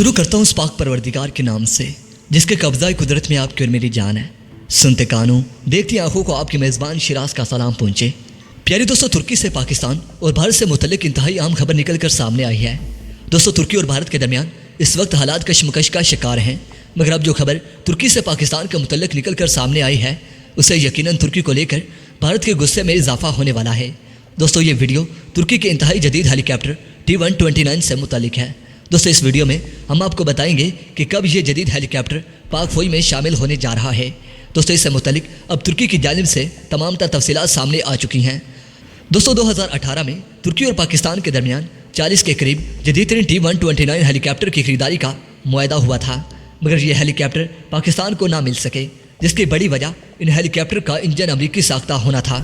शुरू करता हूँ उस पाक परवरदिगार के नाम से जिसके कब्ज़ा कुदरत में आपकी और मेरी जान है। सुनते कानों देखती आंखों को आपकी मेज़बान शिराज का सलाम पहुँचे। प्यारे दोस्तों, तुर्की से पाकिस्तान और भारत से मुतल्लिक इंतहाई अहम खबर निकल कर सामने आई है। दोस्तों, तुर्की और भारत के दरमियान इस वक्त हालात कशमकश का शिकार हैं, मगर अब जो खबर तुर्की से पाकिस्तान के मुतल्लिक निकल कर सामने आई है उससे यकीनन तुर्की को लेकर भारत के गुस्से में इजाफा होने वाला है। दोस्तों, ये वीडियो तुर्की के इंतहाई जदीद हेलीकॉप्टर T-129 से मुतालिक है। दोस्तों, इस वीडियो में हम आपको बताएंगे कि कब ये जदीद हेलीकॉप्टर पाक फौज में शामिल होने जा रहा है। दोस्तों, इससे मुतालिक अब तुर्की की जानिब से तमाम तफसीलात सामने आ चुकी हैं। दोस्तों, 2018 में तुर्की और पाकिस्तान के दरमियान 40 के करीब जदीद T-129 हेलीकॉप्टर की खरीदारी का मुआहदा हुआ था, मगर ये हेलीकॉप्टर पाकिस्तान को ना मिल सके, जिसकी बड़ी वजह इन हेलीकॉप्टर का इंजन अमरीकी साख्ता होना था।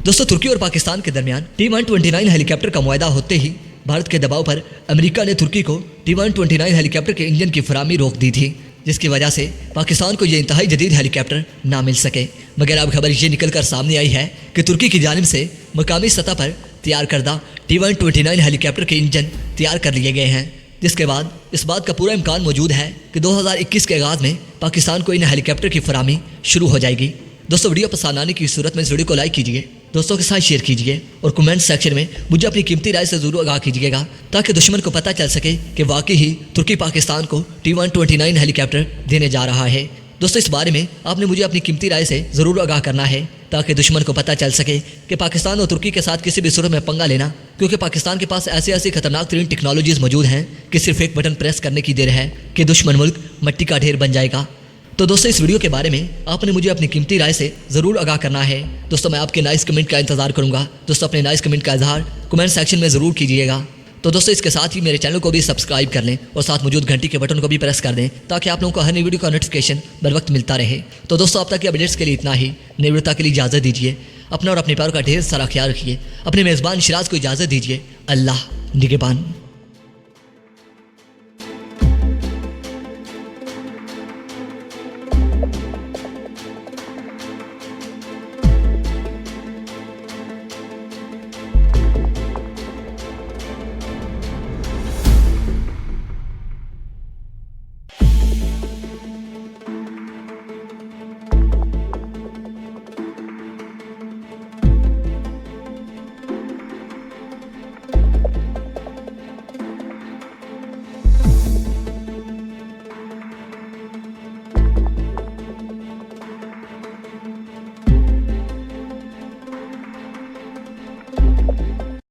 दोस्तों, तुर्की और पाकिस्तान के दरमियान T-129 हेलीकॉप्टर का मुआहदा होते ही भारत के दबाव पर अमेरिका ने तुर्की को T-129 हेलीकॉप्टर के इंजन की फराहमी रोक दी थी, जिसकी वजह से पाकिस्तान को ये इंतहाई जदीद हेलीकॉप्टर ना मिल सके। मगर अब खबर ये निकल कर सामने आई है कि तुर्की की जानिब से मकामी सतह पर तैयार करदा T-129 हेलीकॉप्टर के इंजन तैयार कर लिए गए हैं, जिसके बाद इस बात का पूरा इम्कान मौजूद है कि 2021 के आगाज़ में पाकिस्तान को इन हेलीकॉप्टर की फराहमी शुरू हो जाएगी। दोस्तों, वीडियो पसंद आने की सूरत में इस वीडियो को लाइक कीजिए, दोस्तों के साथ शेयर कीजिए और कमेंट सेक्शन में मुझे अपनी कीमती राय से ज़रूर आगाह कीजिएगा, ताकि दुश्मन को पता चल सके कि वाकई ही तुर्की पाकिस्तान को T-129 हेलीकॉप्टर देने जा रहा है। दोस्तों, इस बारे में आपने मुझे अपनी कीमती राय से ज़रूर आगाह करना है, ताकि दुश्मन को पता चल सके कि पाकिस्तान और तुर्की के साथ किसी भी सूरत में पंगा लेना, क्योंकि पाकिस्तान के पास ऐसी खतरनाक तरीन टेक्नोलॉजीज़ मौजूद हैं कि सिर्फ एक बटन प्रेस करने की देर है कि दुश्मन मुल्क मिट्टी का ढेर बन जाएगा। तो दोस्तों, इस वीडियो के बारे में आपने मुझे अपनी कीमती राय से ज़रूर आगाह करना है। दोस्तों, मैं आपके नाइस कमेंट का इंतजार करूंगा। दोस्तों, अपने नाइस कमेंट का इजहार कमेंट सेक्शन में ज़रूर कीजिएगा। तो दोस्तों, इसके साथ ही मेरे चैनल को भी सब्सक्राइब कर लें और साथ मौजूद घंटी के बटन को भी प्रेस कर दें, ताकि आप लोगों को हर नई वीडियो का नोटिफिकेशन बर वक्त मिलता रहे। तो दोस्तों, अब तक के अपडेट्स के लिए इतना ही। नई वीडियो के लिए इजाज़त दीजिए। अपना और अपने प्यार का ढेर सारा ख्याल रखिए। अपने मेज़बान शिराज को इजाज़त दीजिए। अल्लाह निगहबान।